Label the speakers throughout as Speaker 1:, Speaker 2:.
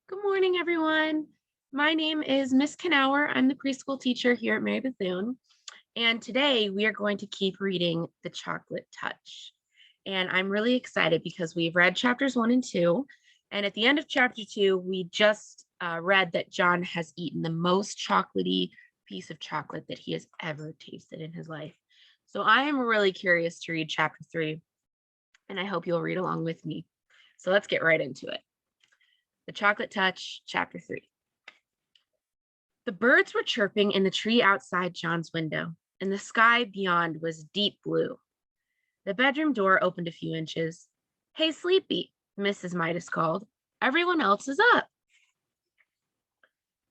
Speaker 1: Good morning, everyone. My name is Miss Knauer. I'm the preschool teacher here at Mary Bethune. And today we are going to keep reading The Chocolate Touch. And I'm really excited because we've read chapters 1 and 2. And at the end of chapter 2, we just read that John has eaten the most chocolatey piece of chocolate that he has ever tasted in his life. So I am really curious to read chapter 3, and I hope you'll read along with me. So let's get right into it. The Chocolate Touch, Chapter 3. The birds were chirping in the tree outside John's window, and the sky beyond was deep blue. The bedroom door opened a few inches. "Hey, Sleepy," Mrs. Midas called. "Everyone else is up."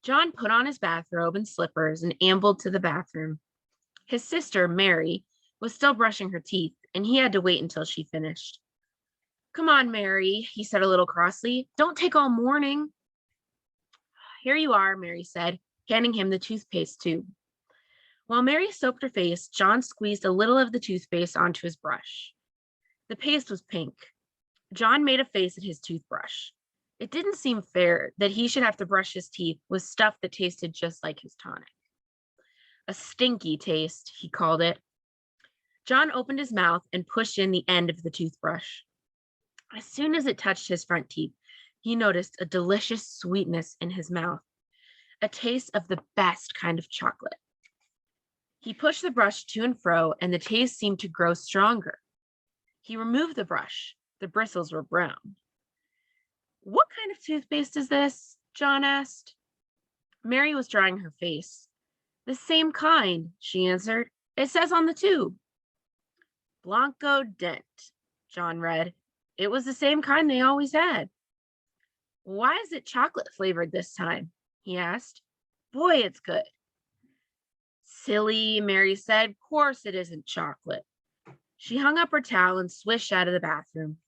Speaker 1: John put on his bathrobe and slippers and ambled to the bathroom. His sister, Mary, was still brushing her teeth, and he had to wait until she finished. "Come on, Mary," he said a little crossly. "Don't take all morning." "Here you are," Mary said, handing him the toothpaste tube. While Mary soaped her face, John squeezed a little of the toothpaste onto his brush. The paste was pink. John made a face at his toothbrush. It didn't seem fair that he should have to brush his teeth with stuff that tasted just like his tonic. A stinky taste, he called it. John opened his mouth and pushed in the end of the toothbrush. As soon as it touched his front teeth, he noticed a delicious sweetness in his mouth, a taste of the best kind of chocolate. He pushed the brush to and fro, and the taste seemed to grow stronger. He removed the brush. The bristles were brown. "What kind of toothpaste is this?" John asked. Mary was drying her face. "The same kind," she answered. "It says on the tube." "Blanco Dent," John read. It was the same kind they always had. "Why is it chocolate flavored this time?" he asked. "Boy, it's good." "Silly," Mary said. "Of course it isn't chocolate." She hung up her towel and swished out of the bathroom.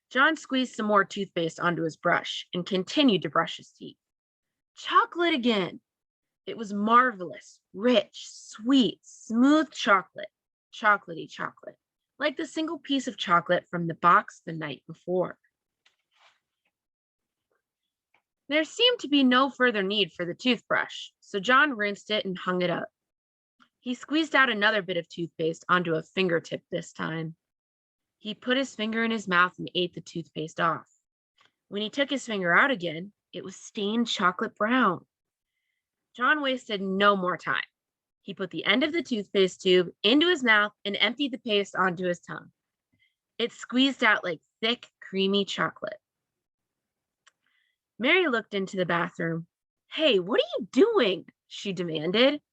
Speaker 1: John squeezed some more toothpaste onto his brush and continued to brush his teeth. Chocolate again. It was marvelous, rich, sweet, smooth chocolate, chocolatey chocolate, like the single piece of chocolate from the box the night before. There seemed to be no further need for the toothbrush, so John rinsed it and hung it up. He squeezed out another bit of toothpaste onto a fingertip this time. He put his finger in his mouth and ate the toothpaste off. When he took his finger out again, it was stained chocolate brown. John wasted no more time. He put the end of the toothpaste tube into his mouth and emptied the paste onto his tongue. It squeezed out like thick, creamy chocolate. Mary looked into the bathroom. "Hey, what are you doing?" she demanded.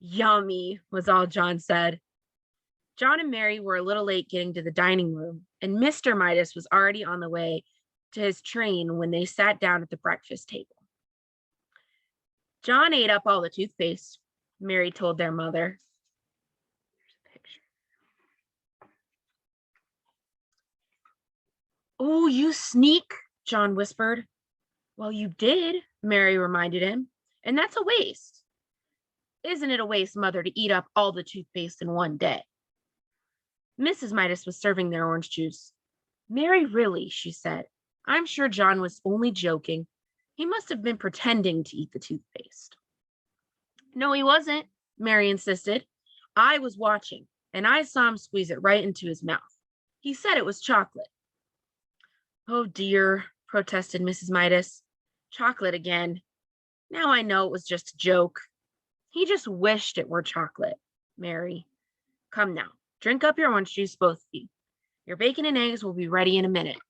Speaker 1: "Yummy," was all John said. John and Mary were a little late getting to the dining room, and Mr. Midas was already on the way to his train when they sat down at the breakfast table. "John ate up all the toothpaste," Mary told their mother. Here's a picture. "Oh, you sneak," John whispered. "Well, you did," Mary reminded him, "and that's a waste." "Isn't it a waste, Mother, to eat up all the toothpaste in one day?" Mrs. Midas was serving their orange juice. "Mary, really," she said. "I'm sure John was only joking. He must have been pretending to eat the toothpaste." "No, he wasn't," Mary insisted. "I was watching, and I saw him squeeze it right into his mouth. He said it was chocolate." "Oh dear," protested Mrs. Midas. "Chocolate again. Now I know it was just a joke. He just wished it were chocolate, Mary. Come now, drink up your orange juice, both of you. Your bacon and eggs will be ready in a minute."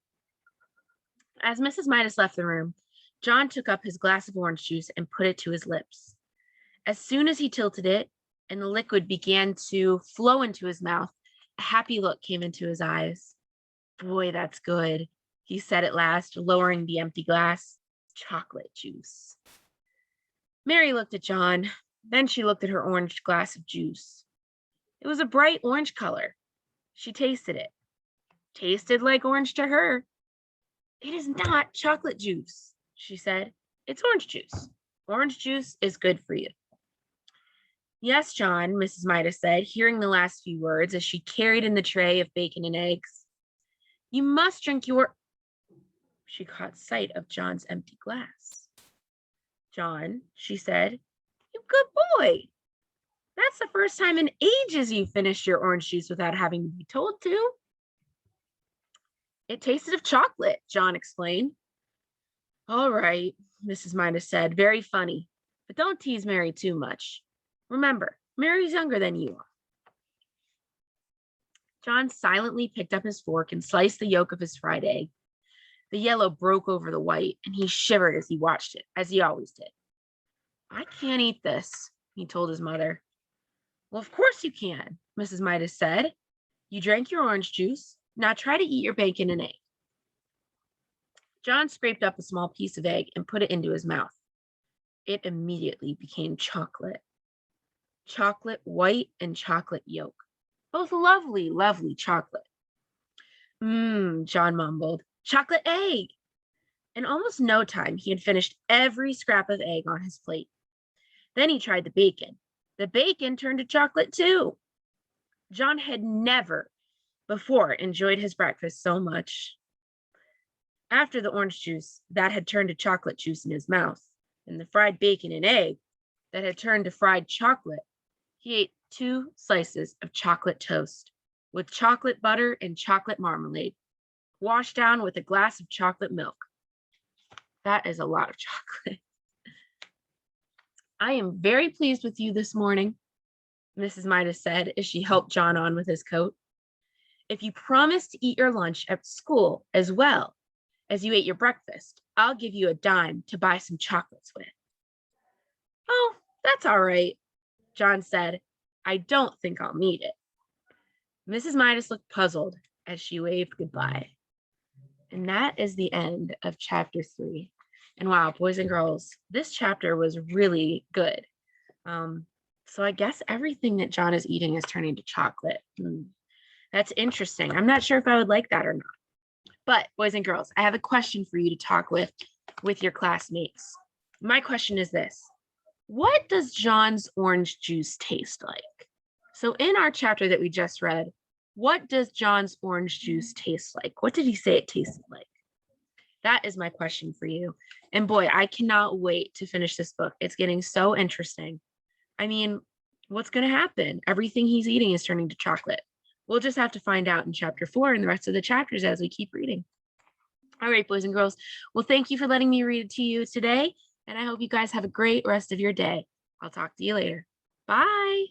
Speaker 1: As Mrs. Midas left the room, John took up his glass of orange juice and put it to his lips. As soon as he tilted it and the liquid began to flow into his mouth, a happy look came into his eyes. "Boy, that's good," he said at last, lowering the empty glass. "Chocolate juice." Mary looked at John. Then she looked at her orange glass of juice. It was a bright orange color. She tasted it. Tasted like orange to her. "It is not chocolate juice," she said. "It's orange juice. Orange juice is good for you." "Yes, John," Mrs. Midas said, hearing the last few words as she carried in the tray of bacon and eggs. "You must drink your—" She caught sight of John's empty glass. "John," she said, "you good boy. That's the first time in ages you finished your orange juice without having to be told to." "It tasted of chocolate," John explained. "All right," Mrs. Midas said, "very funny. But don't tease Mary too much. Remember, Mary's younger than you are." John silently picked up his fork and sliced the yolk of his fried egg. The yellow broke over the white, and he shivered as he watched it, as he always did. "I can't eat this," he told his mother. "Well, of course you can," Mrs. Midas said. "You drank your orange juice. Now try to eat your bacon and egg." John scraped up a small piece of egg and put it into his mouth. It immediately became chocolate. Chocolate white and chocolate yolk. Both lovely, lovely chocolate. John mumbled. "Chocolate egg." In almost no time, he had finished every scrap of egg on his plate. Then he tried the bacon. The bacon turned to chocolate too. John had never before enjoyed his breakfast so much. After the orange juice, that had turned to chocolate juice in his mouth, and the fried bacon and egg, that had turned to fried chocolate, he ate 2 slices of chocolate toast with chocolate butter and chocolate marmalade, washed down with a glass of chocolate milk. That is a lot of chocolate. "I am very pleased with you this morning," Mrs. Midas said as she helped John on with his coat. "If you promise to eat your lunch at school as well as you ate your breakfast, I'll give you a dime to buy some chocolates with." "Oh, that's all right," John said. "I don't think I'll need it." Mrs. Midas looked puzzled as she waved goodbye. And that is the end of chapter 3. And wow, boys and girls, this chapter was really good. So I guess everything that John is eating is turning to chocolate. That's interesting. I'm not sure if I would like that or not. But boys and girls, I have a question for you to talk with your classmates. My question is this: what does John's orange juice taste like? So in our chapter that we just read, what does John's orange juice taste like? What did he say it tasted like? That is my question for you. And boy, I cannot wait to finish this book. It's getting so interesting. I mean, what's going to happen? Everything he's eating is turning to chocolate. We'll just have to find out in chapter 4 and the rest of the chapters as we keep reading. All right, boys and girls. Well, thank you for letting me read it to you today. And I hope you guys have a great rest of your day. I'll talk to you later. Bye.